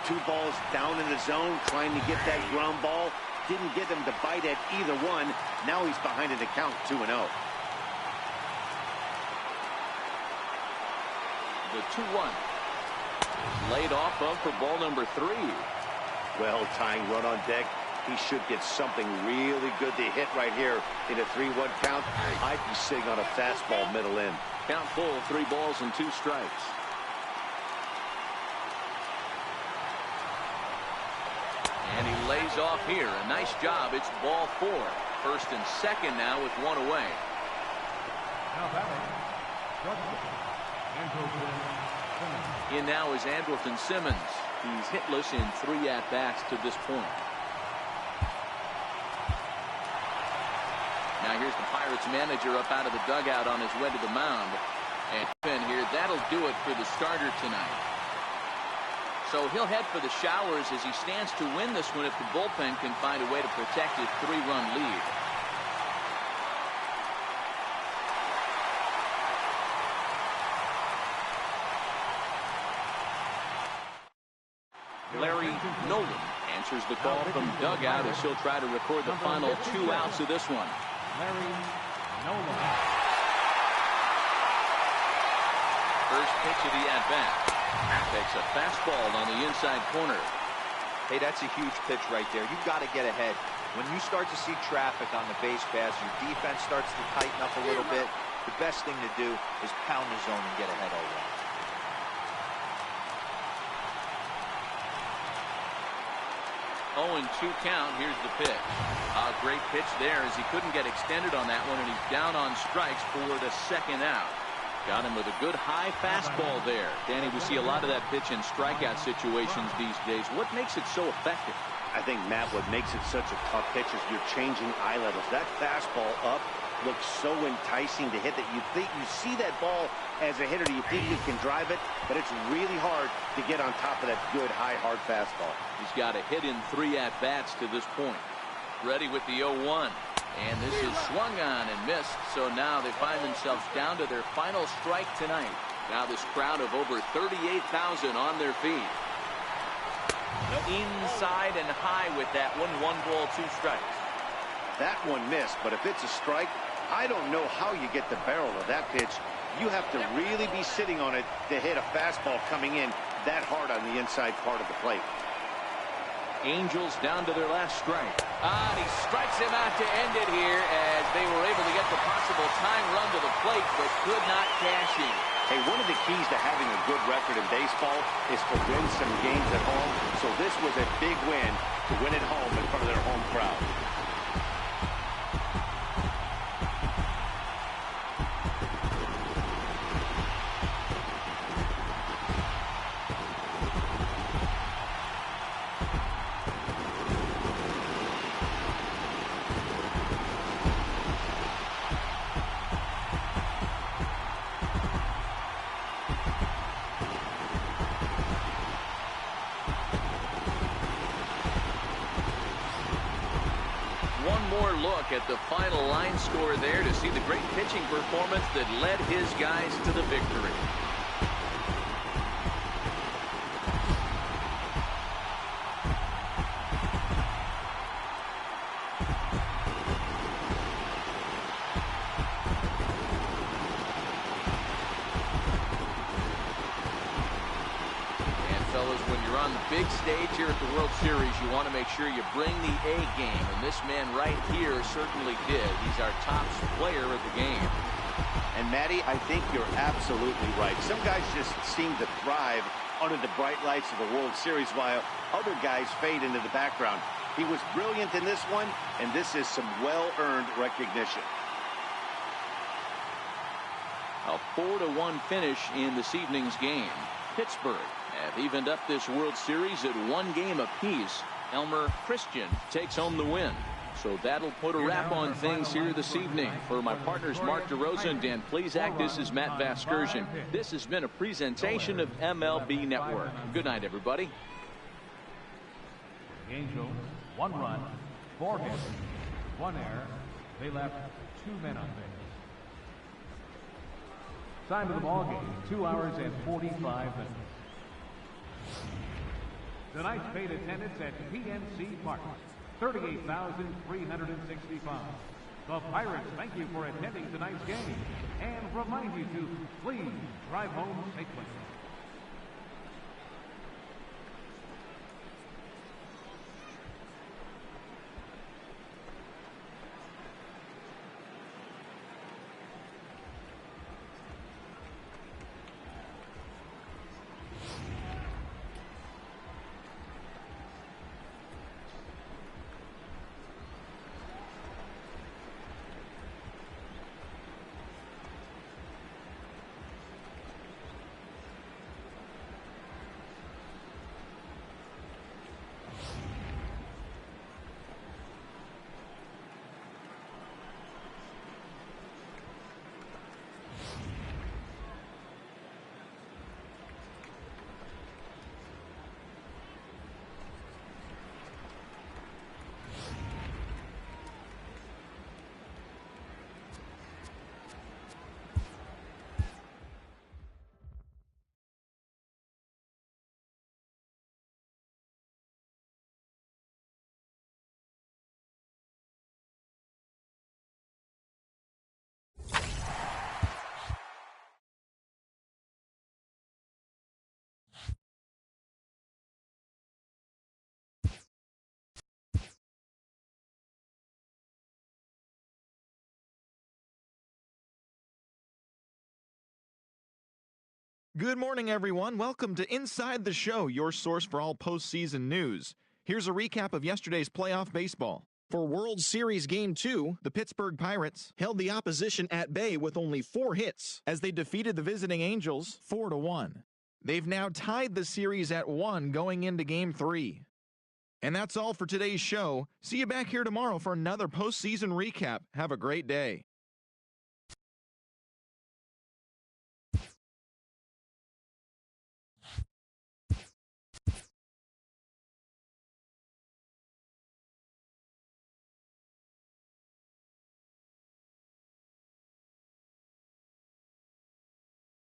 2 balls down in the zone, trying to get that ground ball. Didn't get him to bite at either one. Now he's behind in the count, 2-0. The 2-1. Laid off of for ball number 3. Well, tying run on deck. He should get something really good to hit right here in a 3-1 count. I'd be sitting on a fastball middle in. Count full, 3 balls and 2 strikes. And he lays off here. A nice job. It's ball 4. First and second now with 1 away. Now batting, Andrelton Simmons. In now is Andrelton Simmons. He's hitless in 3 at-bats to this point. Now here's the Pirates manager up out of the dugout on his way to the mound. And here, that'll do it for the starter tonight. So he'll head for the showers as he stands to win this one if the bullpen can find a way to protect his 3-run lead. Larry Nolan answers the call from dugout as he'll try to record the final 2 outs of this one. Larry Nolan. First pitch of the at-bat. Takes a fastball on the inside corner. Hey, that's a huge pitch right there. You've got to get ahead. When you start to see traffic on the base paths, your defense starts to tighten up a little bit. The best thing to do is pound the zone and get ahead already. 0-2 count. Here's the pitch. A great pitch there as he couldn't get extended on that one, and he's down on strikes for the second out. Got him with a good high fastball there. Danny, we see a lot of that pitch in strikeout situations these days. What makes it so effective? I think, Matt, what makes it such a tough pitch is you're changing eye levels. That fastball up looks so enticing to hit that you think you see that ball as a hitter. You think you can drive it, but it's really hard to get on top of that good high hard fastball. He's got a hit in 3 at-bats to this point. Ready with the 0-1. And this is swung on and missed. So now they find themselves down to their final strike tonight. Now this crowd of over 38,000 on their feet. Inside and high with that one. 1 ball, 2 strikes. That one missed, but if it's a strike, I don't know how you get the barrel of that pitch. You have to really be sitting on it to hit a fastball coming in that hard on the inside part of the plate. Angels down to their last strike. And he strikes him out to end it here as they were able to get the possible tying run to the plate, but could not cash in. Hey, one of the keys to having a good record in baseball is to win some games at home. So this was a big win to win at home in front of their home crowd. at the final line score there to see the great pitching performance that led his guys to the victory. When you're on the big stage here at the World Series, you want to make sure you bring the A game, and this man right here certainly did. He's our top player of the game. And Matty, I think you're absolutely right. Some guys just seem to thrive under the bright lights of the World Series while other guys fade into the background. He was brilliant in this one, and this is some well-earned recognition. A 4-1 finish in this evening's game. Pittsburgh have evened up this World Series at 1 game apiece. Elmer Christian takes home the win. So that'll put a wrap on things here this evening. For my partners Mark DeRosa and Dan Plezak, this is Matt Vasgersian. This has been a presentation of MLB Network. Good night, everybody. The Angels, 1 run, 4 hits, 1 error. They left 2 men on base. Time of the ball game, 2 hours and 45 minutes. Tonight's paid attendance at PNC Park, 38,365. The Pirates thank you for attending tonight's game and remind you to please drive home safely. Good morning, everyone. Welcome to Inside the Show, your source for all postseason news. Here's a recap of yesterday's playoff baseball. For World Series Game 2, the Pittsburgh Pirates held the opposition at bay with only 4 hits as they defeated the visiting Angels 4-1. They've now tied the series at 1 going into Game 3. And that's all for today's show. See you back here tomorrow for another postseason recap. Have a great day.